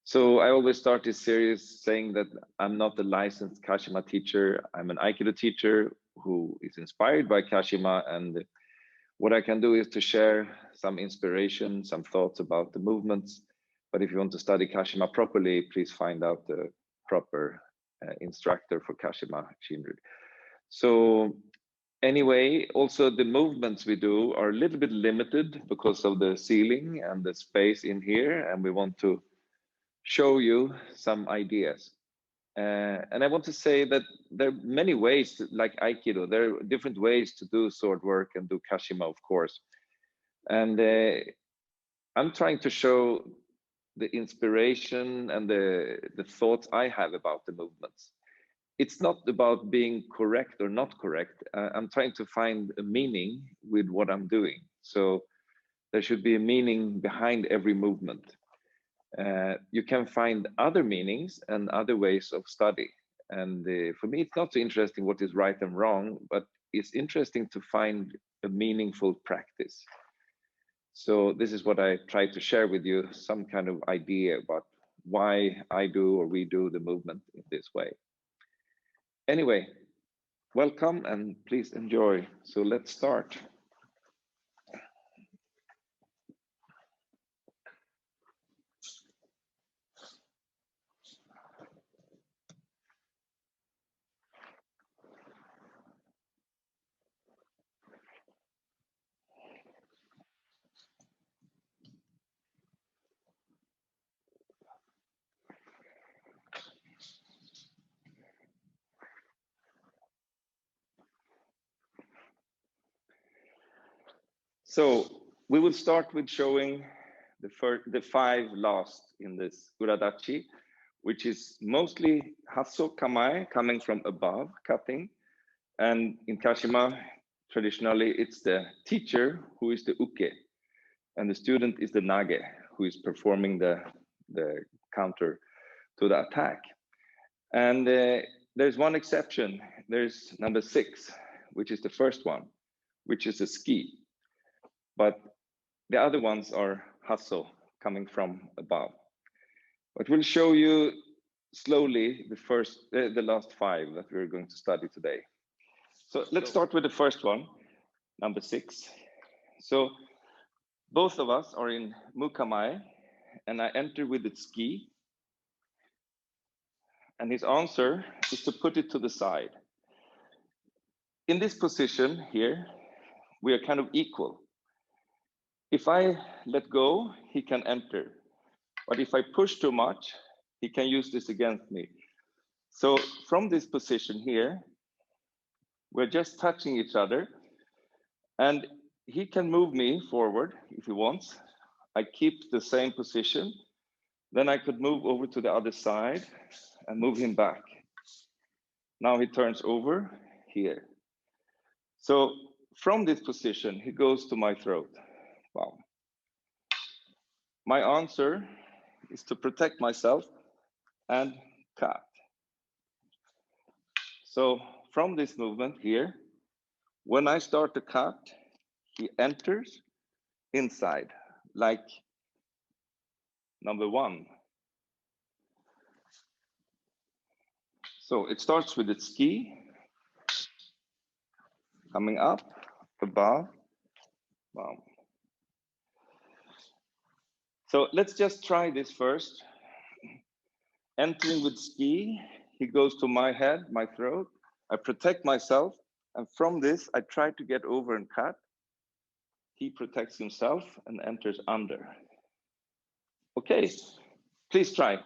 So I always start this series saying that I'm not a licensed Kashima teacher. I'm an Aikido teacher who is inspired by Kashima, and what I can do is to share some inspiration, some thoughts about the movements. But if you want to study Kashima properly, please find out the proper instructor for Kashima Shinryu. So anyway, also the movements we do are a little bit limited because of the ceiling and the space in here, and we want to show you some ideas. And I want to say that there are many ways, like Aikido, there are different ways to do sword work and do Kashima, of course. And I'm trying to show the inspiration and the thoughts I have about the movements. It's not about being correct or not correct. I'm trying to find a meaning with what I'm doing. So there should be a meaning behind every movement. You can find other meanings and other ways of study. And for me, it's not so interesting what is right and wrong, but it's interesting to find a meaningful practice. So this is what I try to share with you, some kind of idea about why I do or we do the movement in this way. Anyway, welcome and please enjoy. So let's start. So we will start with showing the five last in this Ura Dachi, which is mostly hasso kamae, coming from above, cutting. And in Kashima, traditionally, it's the teacher who is the uke, and the student is the nage, who is performing the counter to the attack. And there's one exception. There's number 6, which is the first one, which is a ski. But the other ones are hasso, coming from above. But we'll show you slowly the last 5 that we're going to study today. So let's start with the first one, number 6. So both of us are in mukamae, and I enter with the ski. And his answer is to put it to the side. In this position here, we are kind of equal. If I let go, he can enter. But if I push too much, he can use this against me. So from this position here, we're just touching each other. And he can move me forward if he wants. I keep the same position. Then I could move over to the other side and move him back. Now he turns over here. So from this position, he goes to my throat. Wow. My answer is to protect myself and cut. So from this movement here, when I start to cut, he enters inside, like number 1. So it starts with the ski, coming up, above, wow. So let's just try this first. Entering with ski, he goes to my head, my throat. I protect myself, and from this, I try to get over and cut. He protects himself and enters under. Okay, please try.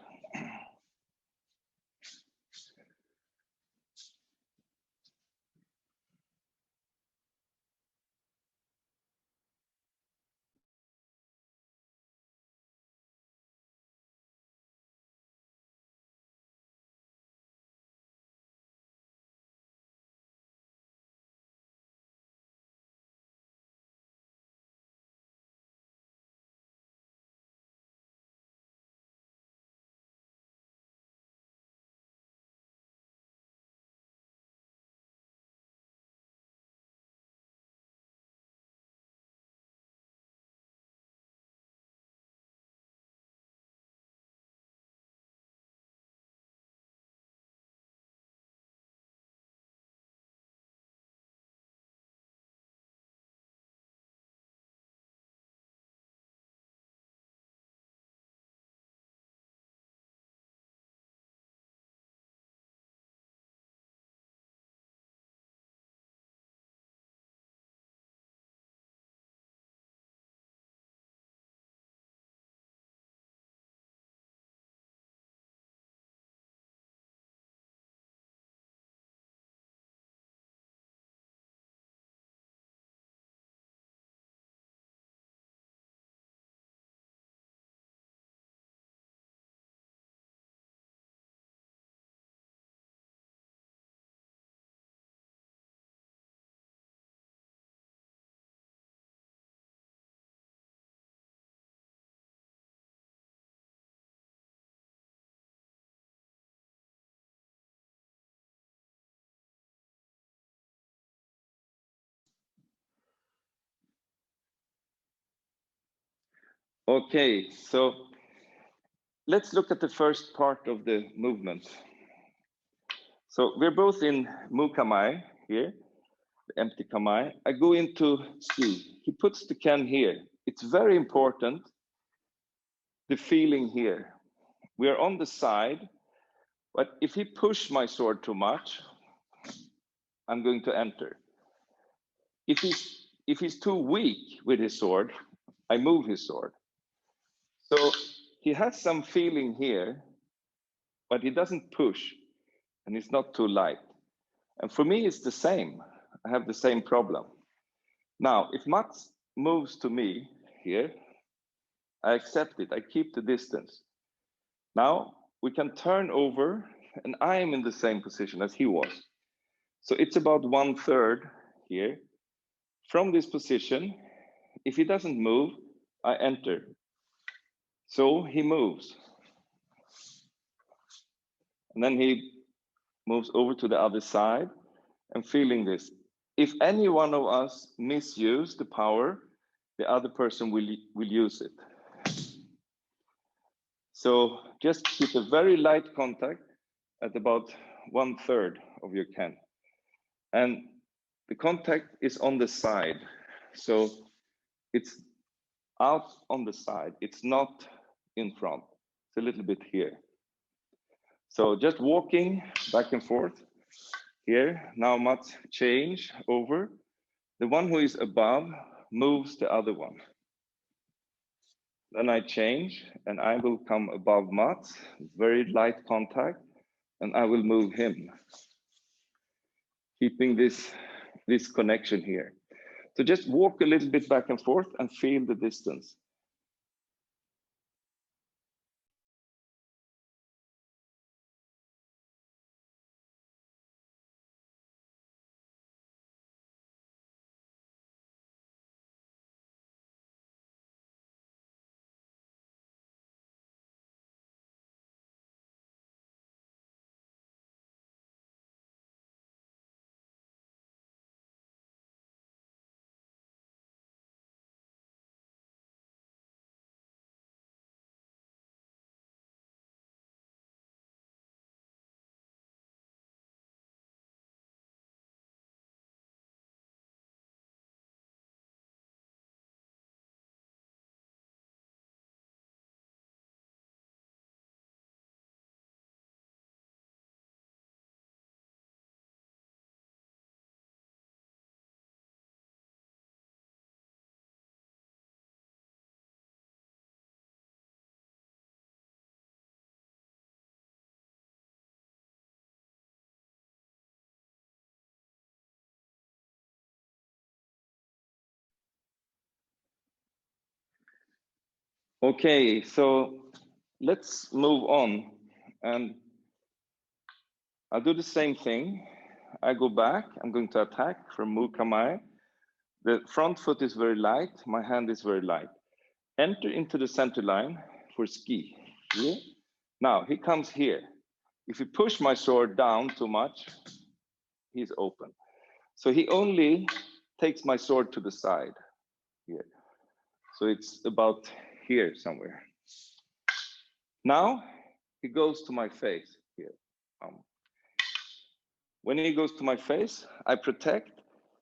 Okay, so let's look at the first part of the movement. So we're both in Mukamai here, the empty Kamai. I go into ski. He puts the Ken here. It's very important, the feeling here. We are on the side, but if he pushes my sword too much, I'm going to enter. If he's too weak with his sword, I move his sword. So he has some feeling here, but he doesn't push, and it's not too light. And for me, it's the same. I have the same problem. Now, if Mats moves to me here, I accept it. I keep the distance. Now we can turn over, and I am in the same position as he was. So it's about 1/3 here. From this position, if he doesn't move, I enter. So he moves. And then he moves over to the other side and feeling this. If any one of us misuse the power, the other person will use it. So just keep a very light contact at about 1/3 of your Ken. And the contact is on the side. So it's out on the side. It's not in front. It's a little bit here. So just walking back and forth here. Now Mats change over. The one who is above moves the other one. Then I change and I will come above Mats, very light contact, and I will move him, keeping this connection here. So just walk a little bit back and forth and feel the distance. Okay, so let's move on, and I'll do the same thing. I go back, I'm going to attack from Mukamai. The front foot is very light, my hand is very light. Enter into the center line for ski. Here. Now he comes here. If you push my sword down too much, he's open. So he only takes my sword to the side here. So it's about here somewhere. Now he goes to my face here. When he goes to my face, I protect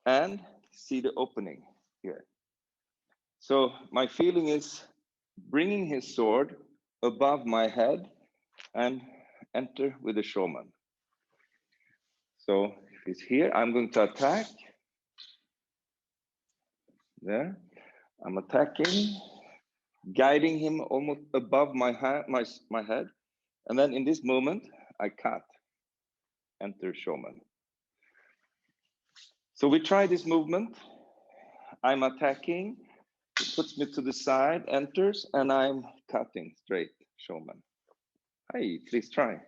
and see the opening here. So my feeling is bringing his sword above my head and enter with the shoman. So if he's here, I'm going to attack. There, I'm attacking, guiding him almost above my head. And then in this moment, I cut, enter shoman. So we try this movement. I'm attacking, he puts me to the side, enters, and I'm cutting straight shoman. Hey, please try.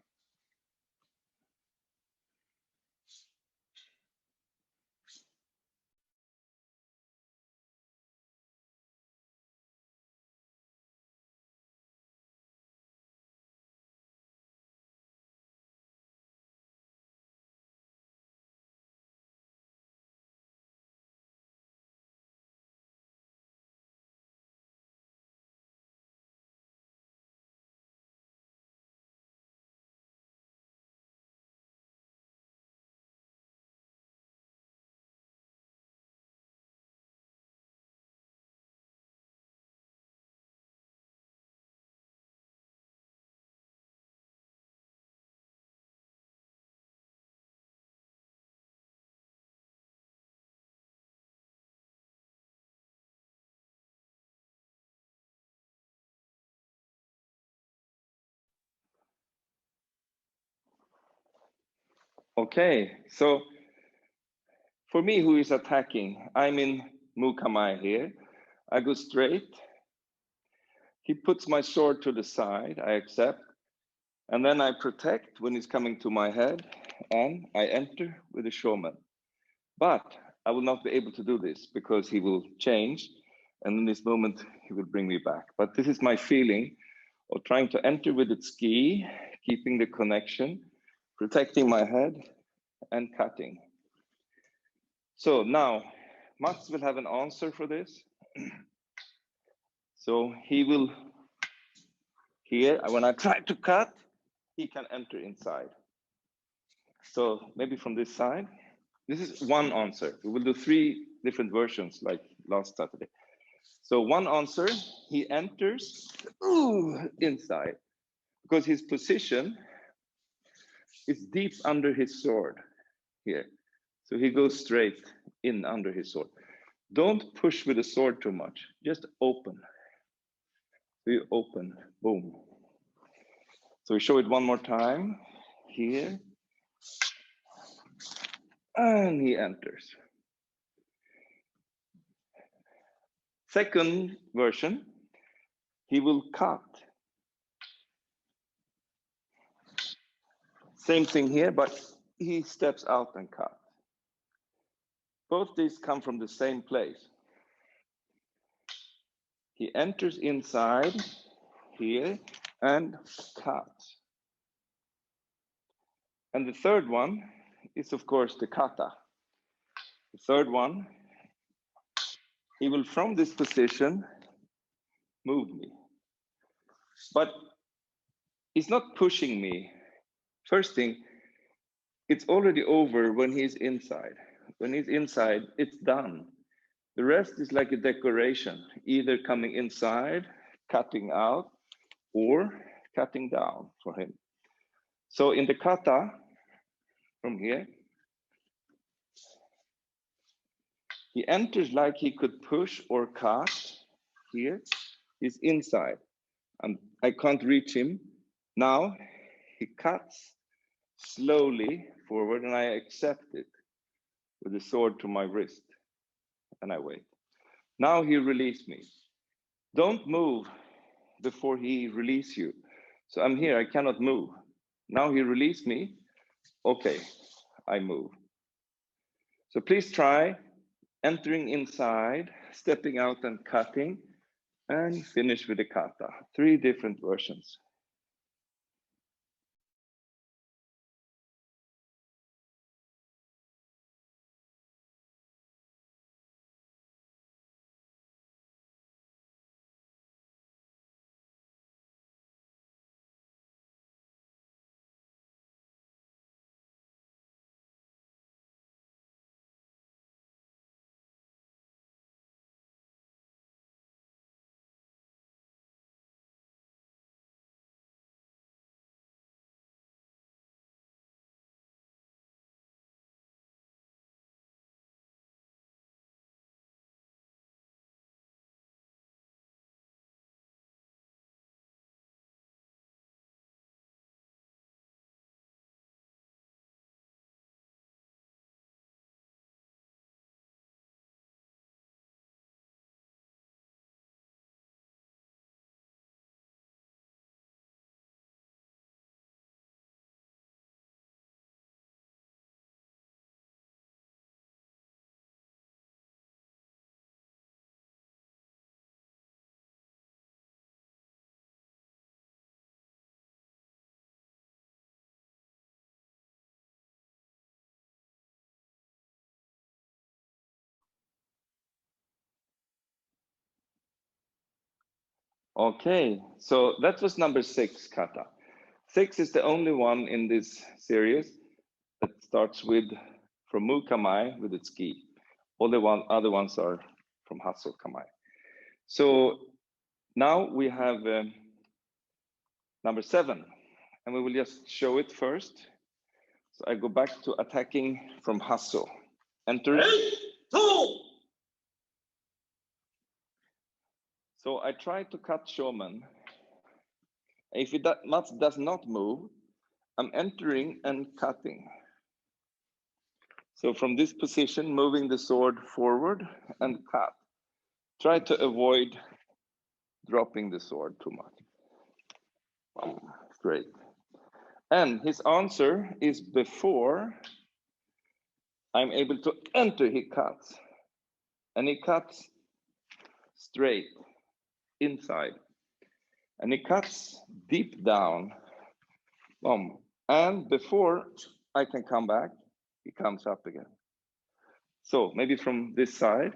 Okay, so for me, who is attacking, I'm in Mukamai here. I go straight. He puts my sword to the side, I accept. And then I protect when he's coming to my head, and I enter with a Shoman. But I will not be able to do this because he will change. And in this moment, he will bring me back. But this is my feeling of trying to enter with its ski, keeping the connection, protecting my head, and cutting. So now, Mats will have an answer for this. So he will, here, when I try to cut, he can enter inside. So maybe from this side. This is one answer. We will do 3 different versions like last Saturday. So one answer, he enters inside because his position is deep under his sword here. So he goes straight in under his sword. Don't push with the sword too much, just open. So you open, boom. So we show it one more time here. And he enters. Second version, he will cut. Same thing here, but he steps out and cuts. Both these come from the same place. He enters inside here and cuts. And the third one is, of course, the kata. The third one, he will, from this position, move me. But he's not pushing me. First thing, it's already over when he's inside. When he's inside, it's done. The rest is like a decoration, either coming inside, cutting out, or cutting down for him. So in the kata, from here, he enters like he could push or cut. Here, he's inside, and I can't reach him. Now, he cuts slowly forward, and I accept it with the sword to my wrist, and I wait. Now he released me. Don't move before he release you. So I'm here, I cannot move. Now he released me. Okay, I move. So please try entering inside, stepping out and cutting, and finish with the kata. 3 different versions. Okay, so that was number 6 kata. 6 is the only one in this series that starts with from Mukamai with its gi. All the other ones are from Hasso Kamai. So now we have number 7, and we will just show it first. So I go back to attacking from Hasso. Enter. So I try to cut Shoman. If Mats does not move, I'm entering and cutting. So from this position, moving the sword forward and cut. Try to avoid dropping the sword too much. Great. And his answer is before I'm able to enter, he cuts. And he cuts straight inside. And he cuts deep down. And before I can come back, he comes up again. So maybe from this side.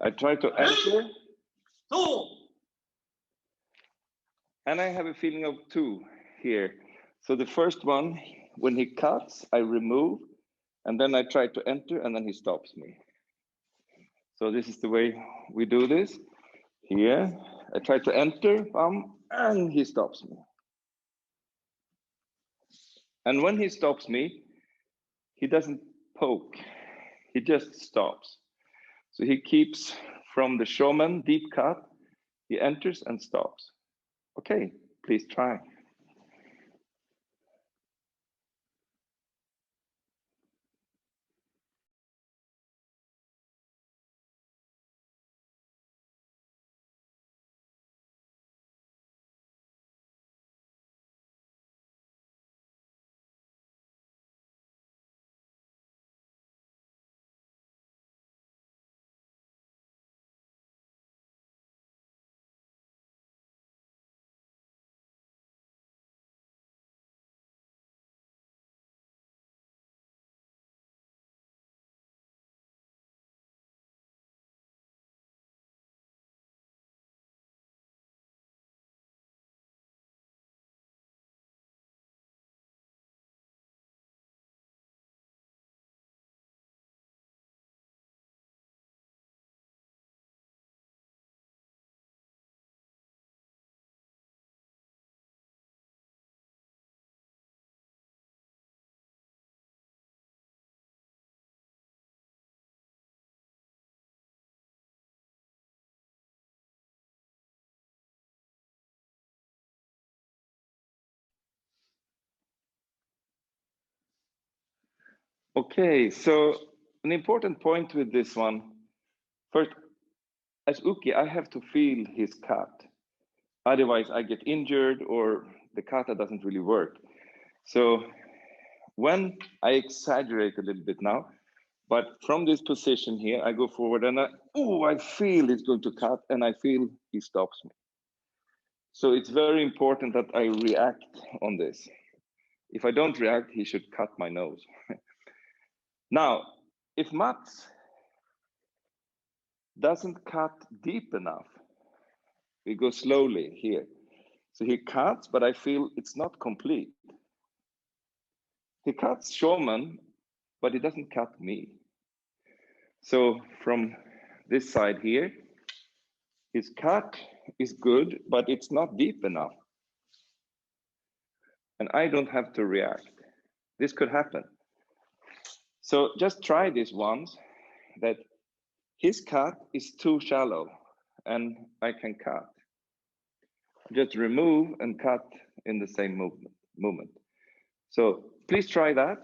I try to enter. And I have a feeling of two here. So the first one, when he cuts, I remove, and then I try to enter, and then he stops me. So this is the way we do this. Here, I try to enter, and he stops me. And when he stops me, he doesn't poke, he just stops. So he keeps from the Shomen deep cut, he enters and stops. Okay, please try. Okay, so an important point with this one. First, as uke, I have to feel his cut. Otherwise, I get injured or the kata doesn't really work. So when I exaggerate a little bit now, but from this position here, I go forward and I feel it's going to cut and I feel he stops me. So it's very important that I react on this. If I don't react, he should cut my nose. Now, if Mats doesn't cut deep enough, we go slowly here. So he cuts, but I feel it's not complete. He cuts Shoman, but he doesn't cut me. So from this side here, his cut is good, but it's not deep enough. And I don't have to react. This could happen. So just try this once, that his cut is too shallow and I can cut. Just remove and cut in the same movement. So please try that.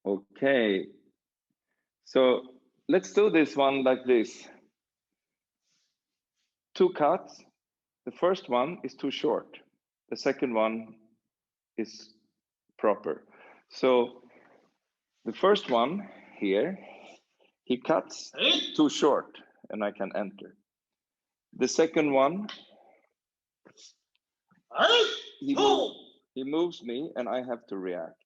Okay, so let's do this one like this. 2 cuts. The first one is too short. The second one is proper. So the first one here, he cuts too short and I can enter. The second one, he moves me and I have to react.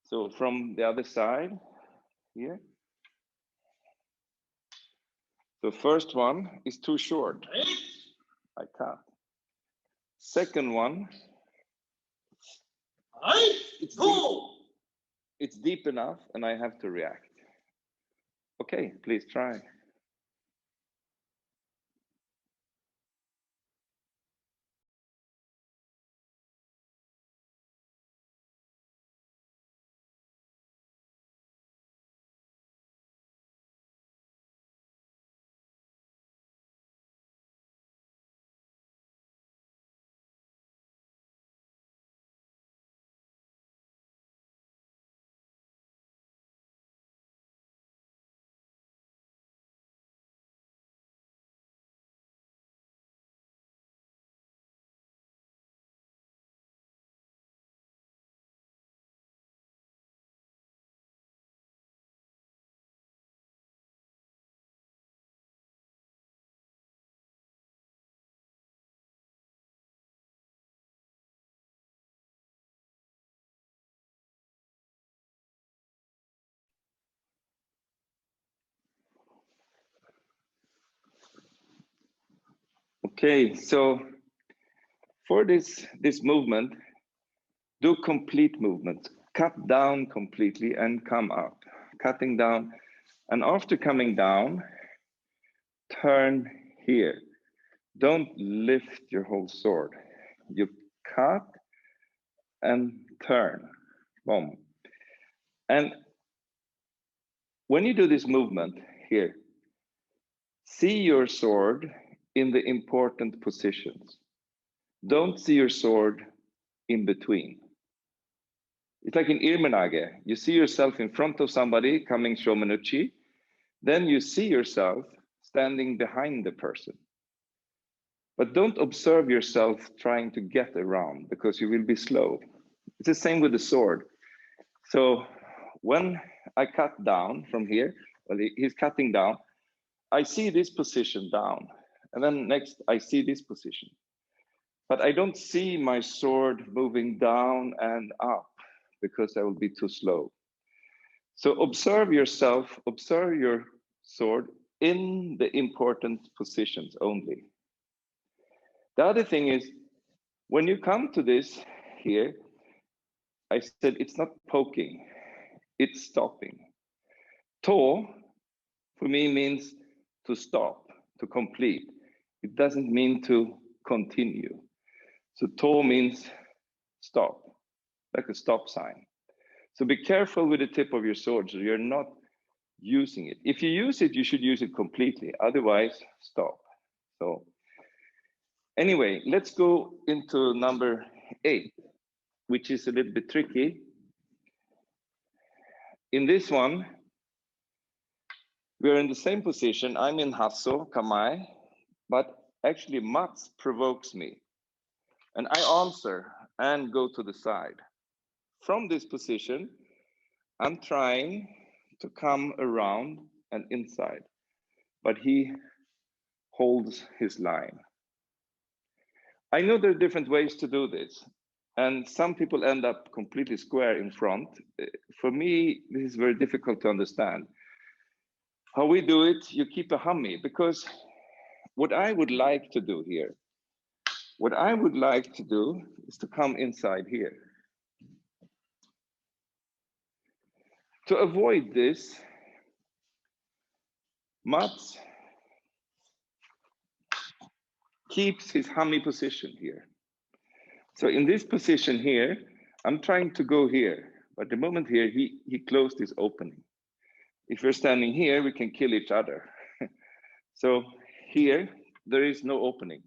So from the other side here, the first one is too short. I cut. Second one, it's deep enough and I have to react. Okay, please try. Okay, so for this movement, do complete movement. Cut down completely and come up. Cutting down, and after coming down, turn here. Don't lift your whole sword. You cut and turn. Boom. And when you do this movement here, see your sword in the important positions. Don't see your sword in between. It's like in Irmenage. You see yourself in front of somebody coming Shomenuchi, then you see yourself standing behind the person. But don't observe yourself trying to get around because you will be slow. It's the same with the sword. So when I cut down from here, well, he's cutting down, I see this position down. And then next, I see this position. But I don't see my sword moving down and up because I will be too slow. So observe yourself, observe your sword in the important positions only. The other thing is, when you come to this here, I said it's not poking, it's stopping. To, for me, means to stop, to complete. It doesn't mean to continue. So to means stop, like a stop sign. So be careful with the tip of your sword so you're not using it. If you use it, you should use it completely. Otherwise, stop. So anyway, let's go into number 8, which is a little bit tricky. In this one, we're in the same position. I'm in Hasso, Kamai, but actually Mats provokes me. And I answer and go to the side. From this position, I'm trying to come around and inside, but he holds his line. I know there are different ways to do this, and some people end up completely square in front. For me, this is very difficult to understand. How we do it, you keep a hummy, because what I would like to do here, what I would like to do is to come inside here. To avoid this, Mats keeps his hummy position here. So in this position here, I'm trying to go here, but the moment here, he closed his opening. If we're standing here, we can kill each other. So here, there is no opening.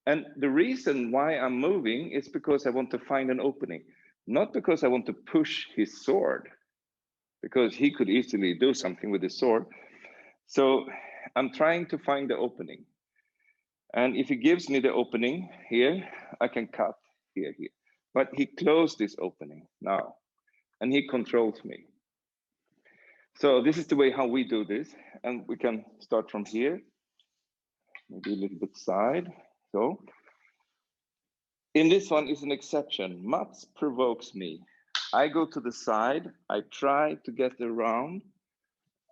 And the reason why I'm moving is because I want to find an opening. not because I want to push his sword, because he could easily do something with his sword. So I'm trying to find the opening. And if he gives me the opening here, I can cut here. But he closed this opening now, and he controls me. So this is the way how we do this. And we can start from here, maybe a little bit side. So in this one is an exception. Mats provokes me. I go to the side, I try to get around,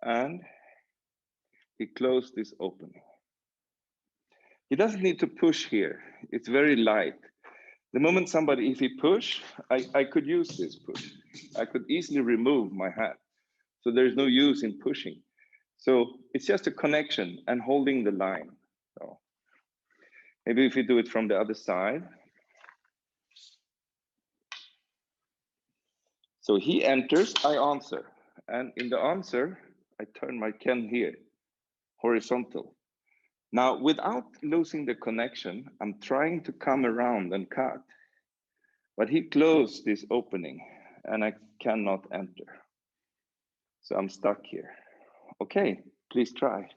and he closed this opening. He doesn't need to push here. It's very light. The moment somebody, if he push, I could use this push. I could easily remove my hand. So there's no use in pushing. So it's just a connection and holding the line. So maybe if you do it from the other side. So he enters, I answer. And in the answer, I turn my Ken here, horizontal. Now, without losing the connection, I'm trying to come around and cut. But he closed this opening and I cannot enter. So I'm stuck here. Okay, please try.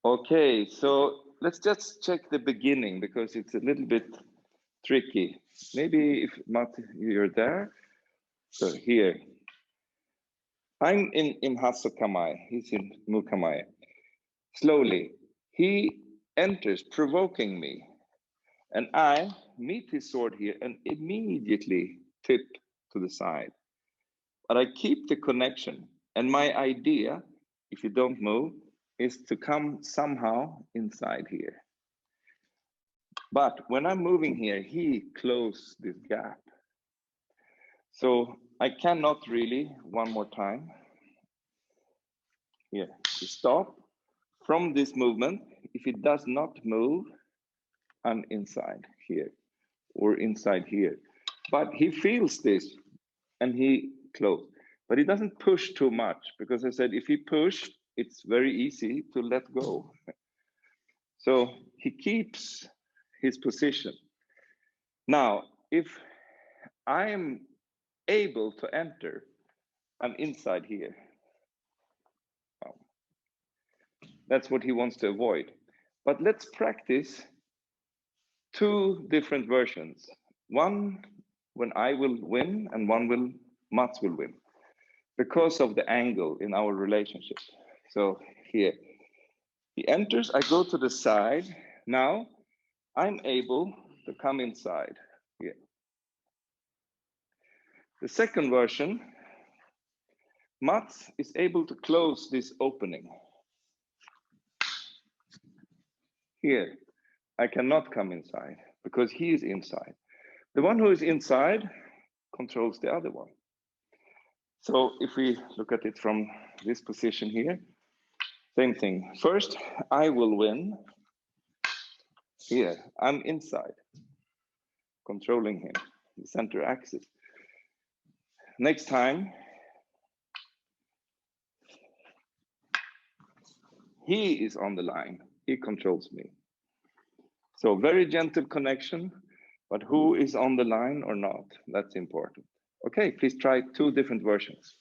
Okay, so let's just check the beginning because it's a little bit tricky. Maybe if Matt, you're there. So here, I'm in Hasokamai, he's in Mukamai. Slowly, he enters, provoking me. And I meet his sword here and immediately tip to the side. But I keep the connection. And my idea, if you don't move, is to come somehow inside here. But when I'm moving here, he closed this gap. So I cannot really, one more time, here, to stop from this movement. If it does not move, I'm inside here or inside here. But he feels this and he closed. But he doesn't push too much because I said if he push, it's very easy to let go. So he keeps his position. Now, if I am able to enter, I'm inside here. That's what he wants to avoid. But let's practice two different versions. One when I will win and one will Mats will win because of the angle in our relationship. So here, he enters, I go to the side. Now I'm able to come inside here. The second version, Mats is able to close this opening. Here, I cannot come inside because he is inside. The one who is inside controls the other one. So if we look at it from this position here, same thing. First, I will win. Here, I'm inside, controlling him, the center axis. Next time, he is on the line. He controls me. So very gentle connection, but who is on the line or not? That's important. Okay, please try 2 different versions.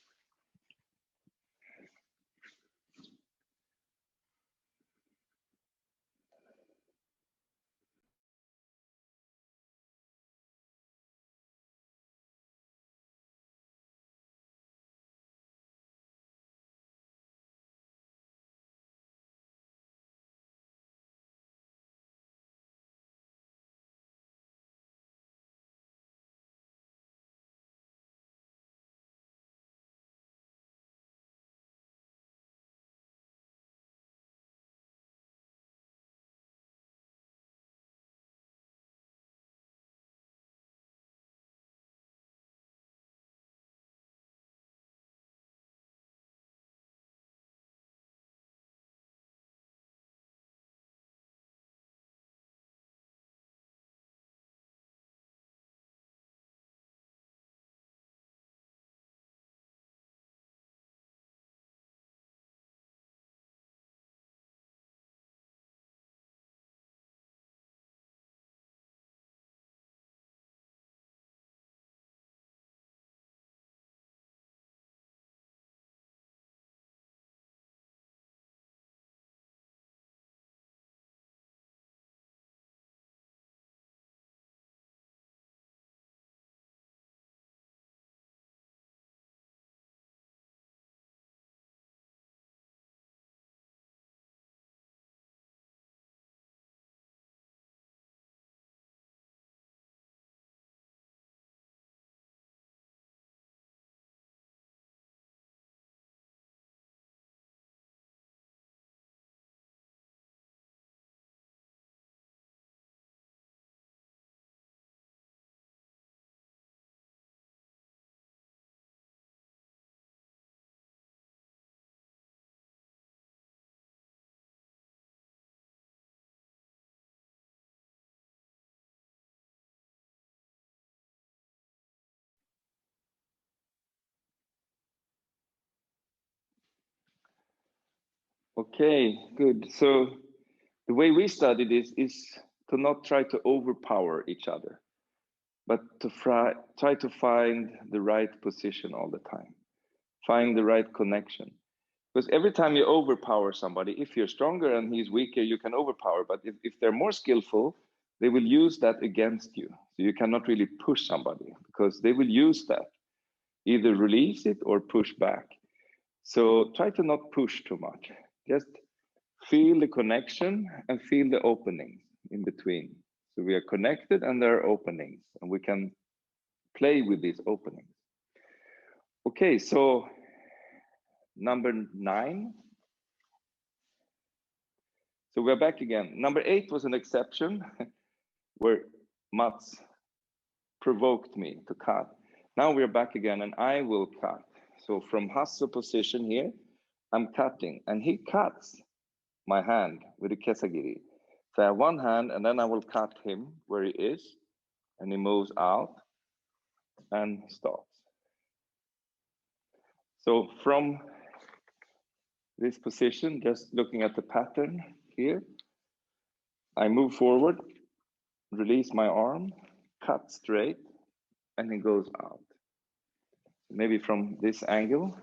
Okay, good. So the way we study this is to not try to overpower each other, but to try to find the right position all the time, find the right connection. Because every time you overpower somebody, if you're stronger and he's weaker, you can overpower. But if they're more skillful, they will use that against you. So you cannot really push somebody because they will use that, either release it or push back. So try to not push too much. Just feel the connection and feel the openings in between. So we are connected and there are openings and we can play with these openings. Okay, so number 9. So we're back again. Number 8 was an exception where Mats provoked me to cut. Now we're back again and I will cut. So from hustle position here, I'm cutting and he cuts my hand with the kesagiri. So I have one hand and then I will cut him where he is and he moves out and stops. So from this position, just looking at the pattern here, I move forward, release my arm, cut straight, and it goes out. Maybe from this angle,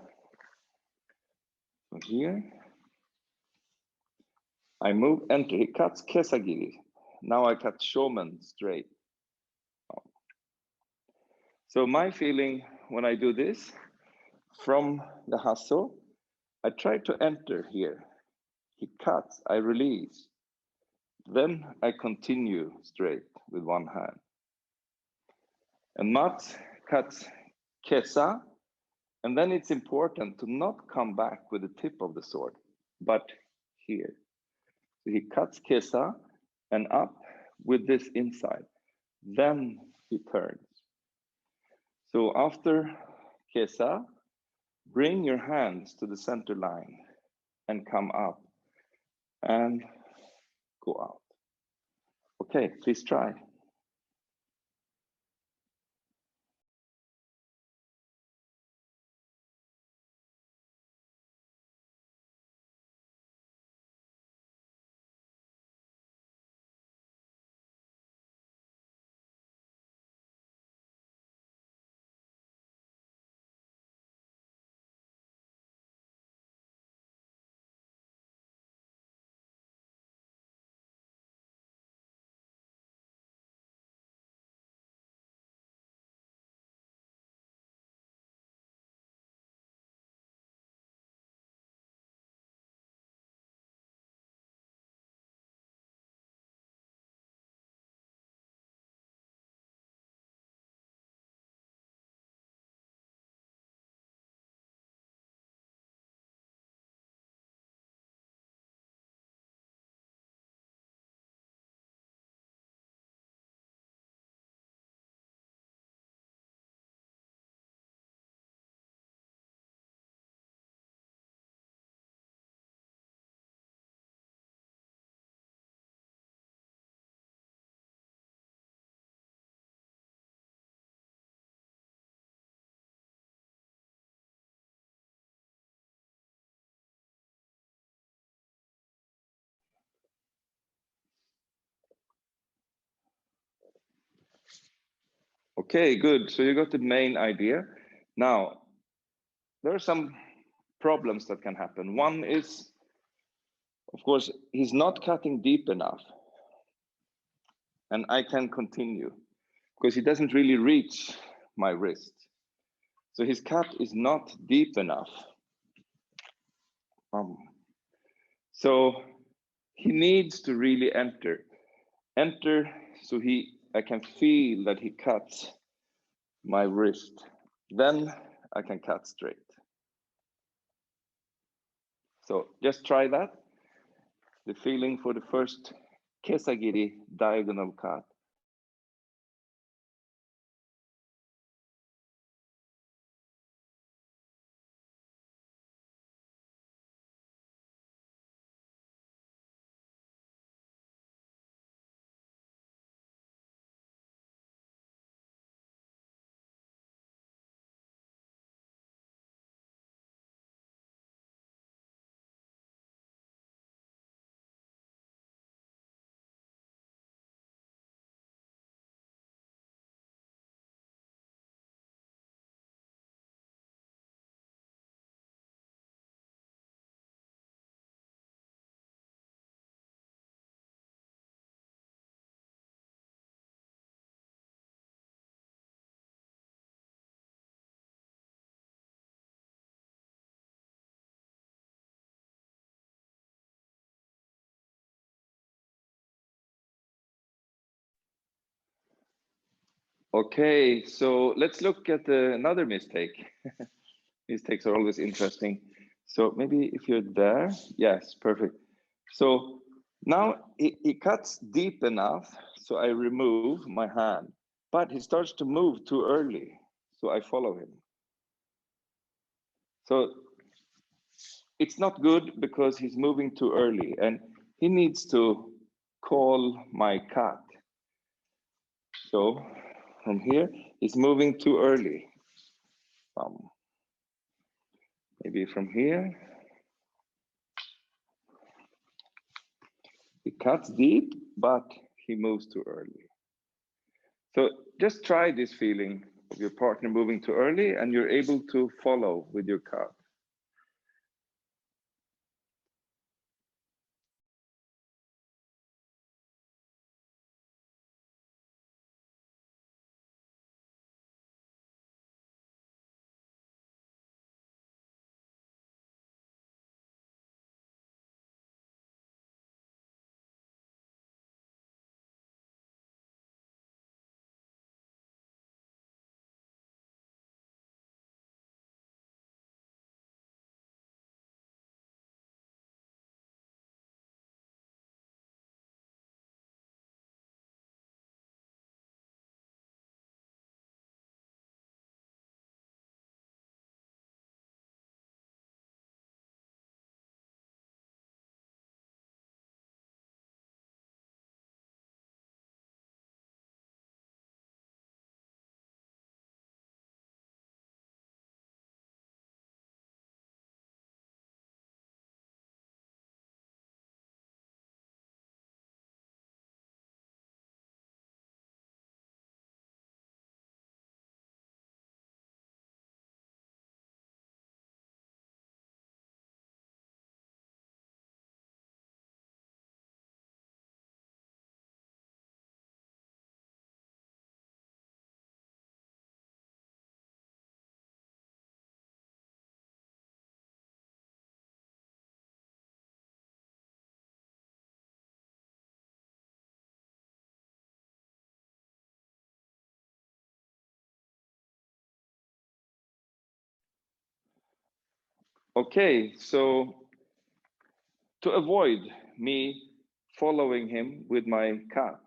from here, I move, enter, he cuts kesagiri. Now I cut shomen straight. So my feeling when I do this, from the hustle, I try to enter here. He cuts, I release. Then I continue straight with one hand. And Mats cuts kesa, and then it's important to not come back with the tip of the sword, but here. So he cuts kesa and up with this inside. Then he turns. So after kesa, bring your hands to the center line and come up and go out. Okay, please try. Okay, good. So you got the main idea. Now, there are some problems that can happen. One is, of course, he's not cutting deep enough. And I can continue because he doesn't really reach my wrist. So his cut is not deep enough. So he needs to really enter so I can feel that he cuts my wrist. Then I can cut straight. So just try that. The feeling for the first kesagiri diagonal cut. Okay, so let's look at another mistake. Mistakes are always interesting. So maybe if you're there, yes, perfect. So now he cuts deep enough, so I remove my hand, but he starts to move too early, so I follow him. So it's not good because he's moving too early and he needs to call my cut. So from here, he's moving too early. Maybe from here. He cuts deep, but he moves too early. So just try this feeling of your partner moving too early and you're able to follow with your cut. Okay, so to avoid me following him with my cut,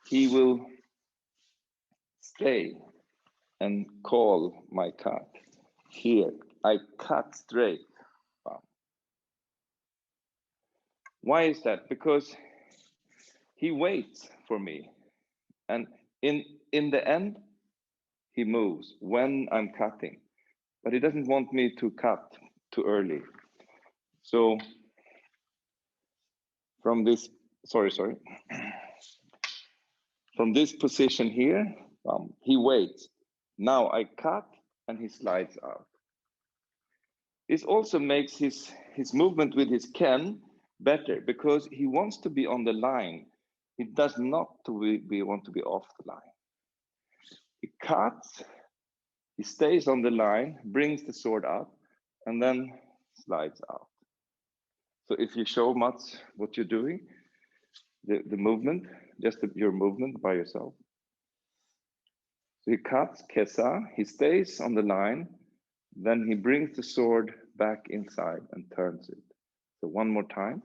he will stay and call my cut. Here, I cut straight. Why is that? Because he waits for me. And in the end, he moves when I'm cutting. But he doesn't want me to cut too early. So from this, sorry. From this position here, he waits. Now I cut and he slides out. This also makes his movement with his ken better because he wants to be on the line. He does not want to be off the line. He cuts, he stays on the line, brings the sword up, and then slides out. So if you show Mats what you're doing, the movement, just your movement by yourself. So he cuts, kesa, he stays on the line, then he brings the sword back inside and turns it. So one more time.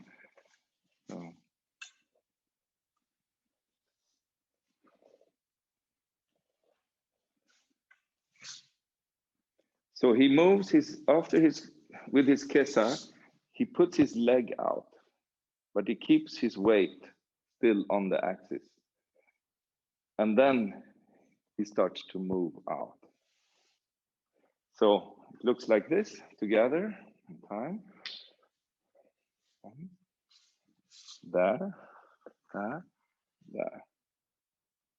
So he moves with his kesa, he puts his leg out, but he keeps his weight still on the axis. And then he starts to move out. So it looks like this together. Time. There, there, there.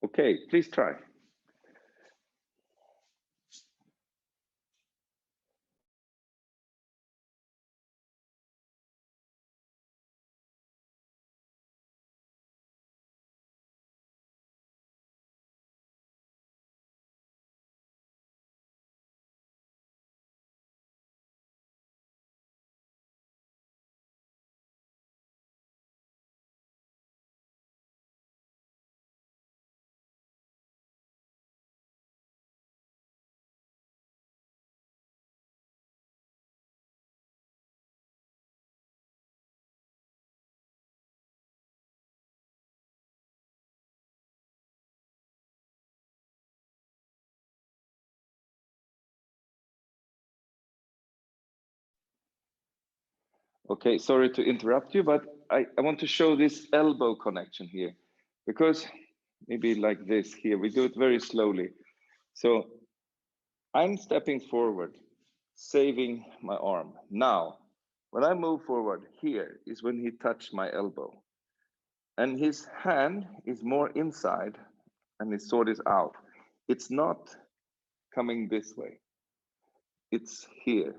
Okay, please try. Okay, sorry to interrupt you, but I want to show this elbow connection here, because maybe like this here, we do it very slowly. So I'm stepping forward, saving my arm. Now, when I move forward, here is when he touched my elbow. And his hand is more inside and his sword is out. It's not coming this way. It's here.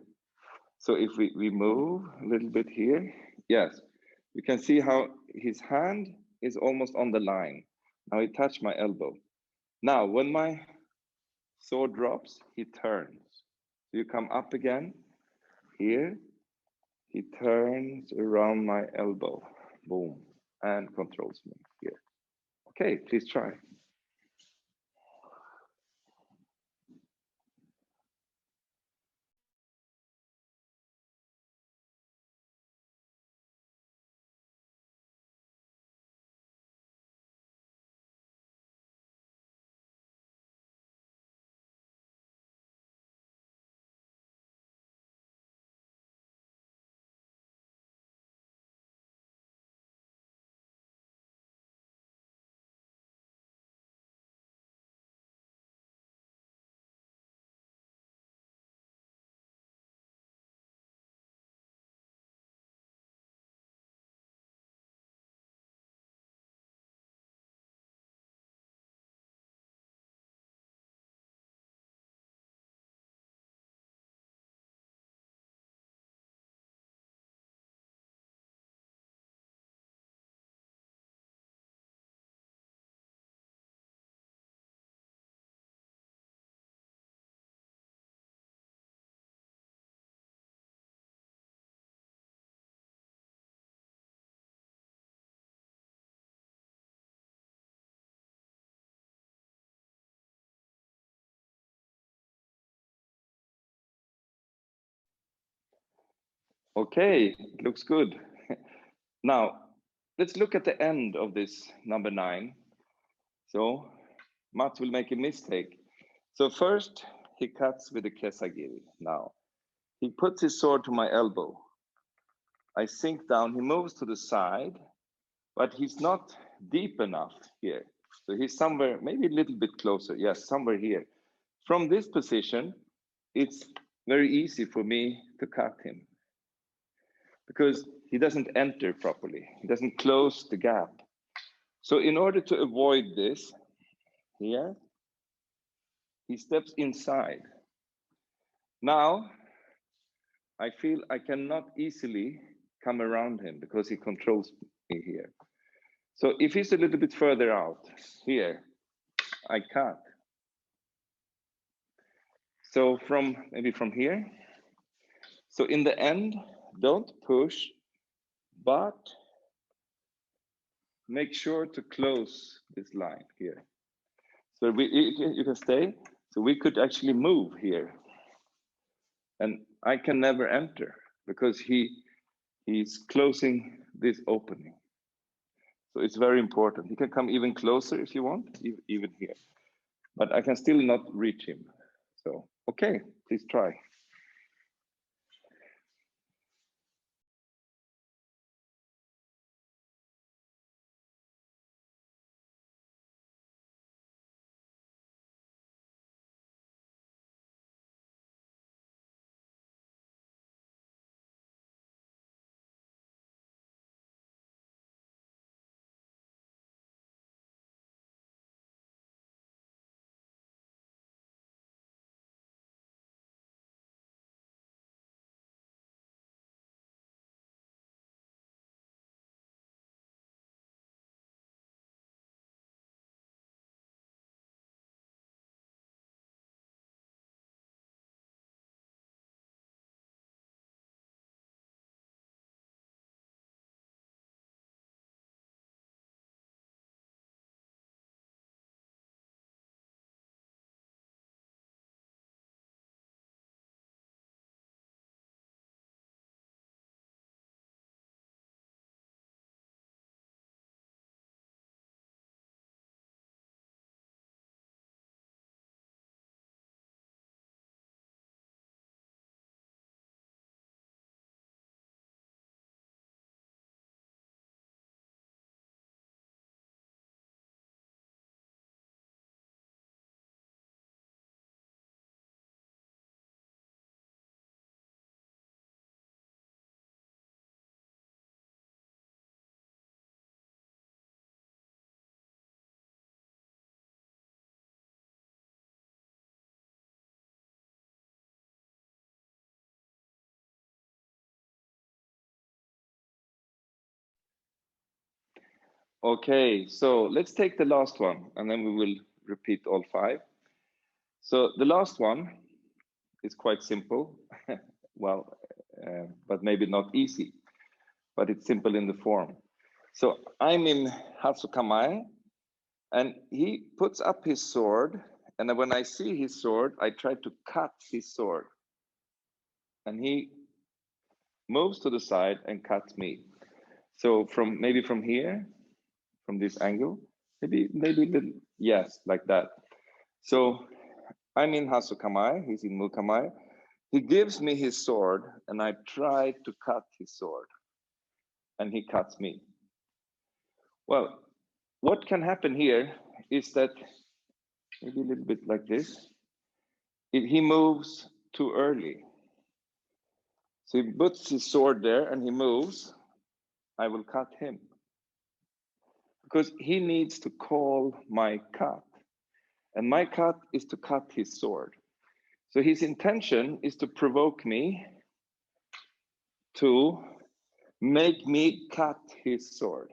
So if we move a little bit here, yes, you can see how his hand is almost on the line. Now he touched my elbow. Now, when my sword drops, he turns. So you come up again, here, he turns around my elbow, boom, and controls me here. Okay, please try. Okay, it looks good. Now, let's look at the end of this number 9. So, Mats will make a mistake. So first, he cuts with the kesagiri. Now, he puts his sword to my elbow. I sink down, he moves to the side, but he's not deep enough here. So he's somewhere, maybe a little bit closer. Yes, somewhere here. From this position, it's very easy for me to cut him because he doesn't enter properly. He doesn't close the gap. So in order to avoid this, here. He steps inside. Now, I feel I cannot easily come around him because he controls me here. So if he's a little bit further out, here, I cut. So maybe from here. So in the end, don't push, but make sure to close this line here. So you can stay. So we could actually move here. And I can never enter because he's closing this opening. So it's very important. He can come even closer if you want, even here. But I can still not reach him. So, okay, please try. Okay, so let's take the last one and then we will repeat all 5. So the last one is quite simple. Well, but maybe not easy, but it's simple in the form. So I'm in Hatsukamai and he puts up his sword. And then when I see his sword, I try to cut his sword. And he moves to the side and cuts me. So maybe from here, from this angle, maybe yes, like that. So I'm in Hasukamai, he's in Mukamai. He gives me his sword and I try to cut his sword and he cuts me. Well, what can happen here is that maybe a little bit like this. He moves too early. So he puts his sword there and he moves. I will cut him because he needs to call my cut. And my cut is to cut his sword. So his intention is to provoke me to make me cut his sword.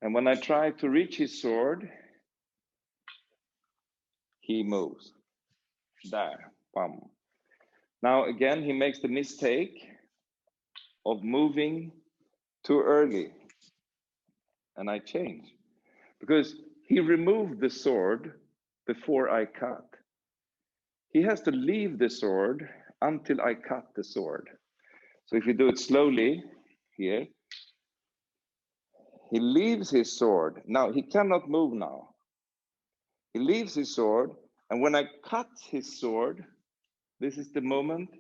And when I try to reach his sword, he moves. There, bam. Now again, he makes the mistake of moving too early. And I change. Because he removed the sword before I cut. He has to leave the sword until I cut the sword. So if you do it slowly here, he leaves his sword. Now he cannot move now. He leaves his sword, and when I cut his sword, this is the moment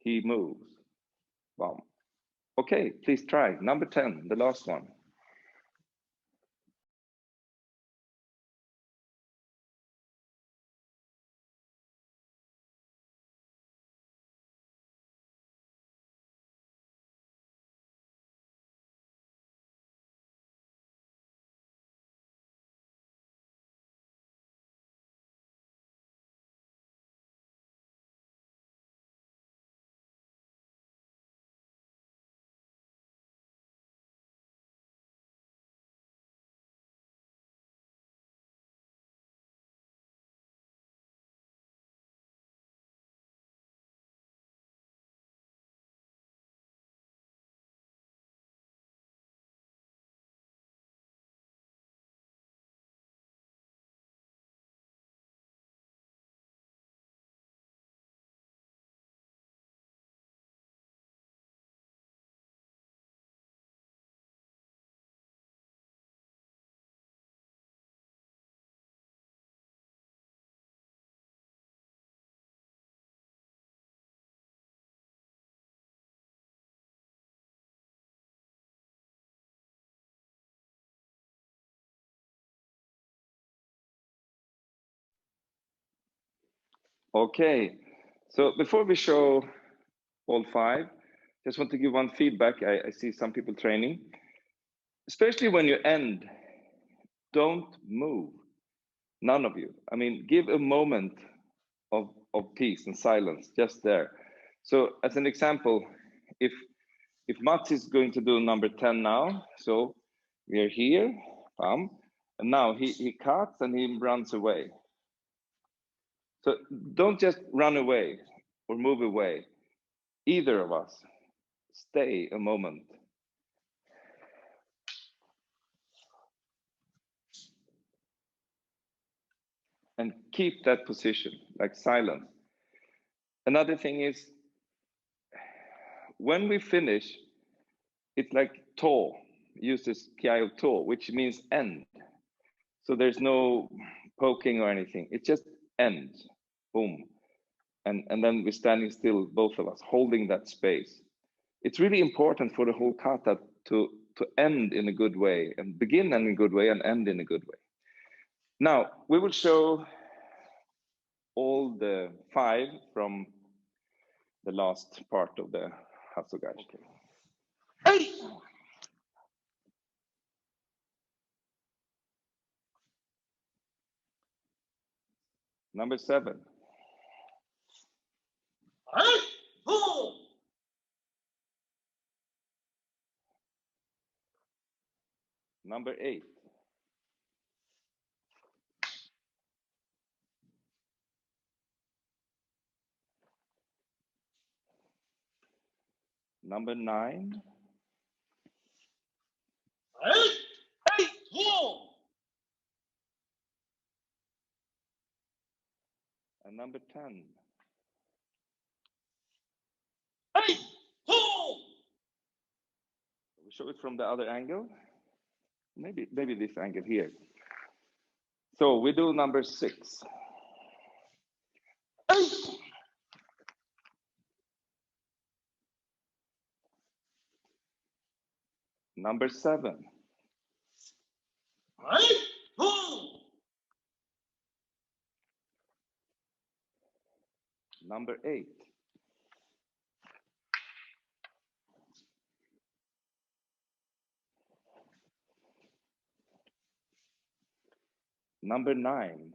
he moves. Wow. Okay, please try. Number 10, the last one. Okay, so before we show all 5, just want to give one feedback. I see some people training, especially when you end, don't move. None of you. I mean, give a moment of peace and silence just there. So as an example, if Mats is going to do number 10 now, so we are here, and now he cuts and he runs away. So don't just run away or move away. Either of us, stay a moment. And keep that position, like silence. Another thing is, when we finish, it's like to, use this ki of to, which means end. So there's no poking or anything. It just ends, boom. And then we're standing still, both of us, holding that space. It's really important for the whole kata to end in a good way, and begin in a good way and end in a good way. Now, we will show all the 5 from the last part of the Hasogai. Okay. Hey! Number 7. Number 8. Number 9. And number 10. We show it from the other angle. Maybe this angle here. So we do number 6. Number 7. Number 8. Number 9.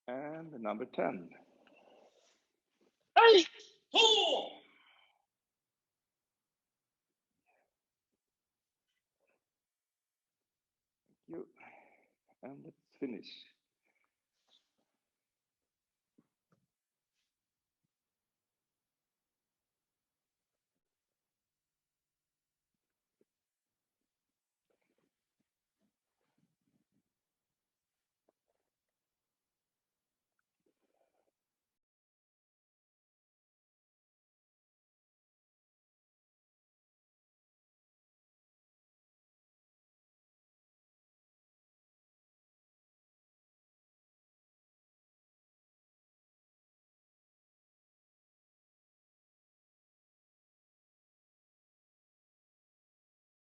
And number 10. Thank you. And let's finish.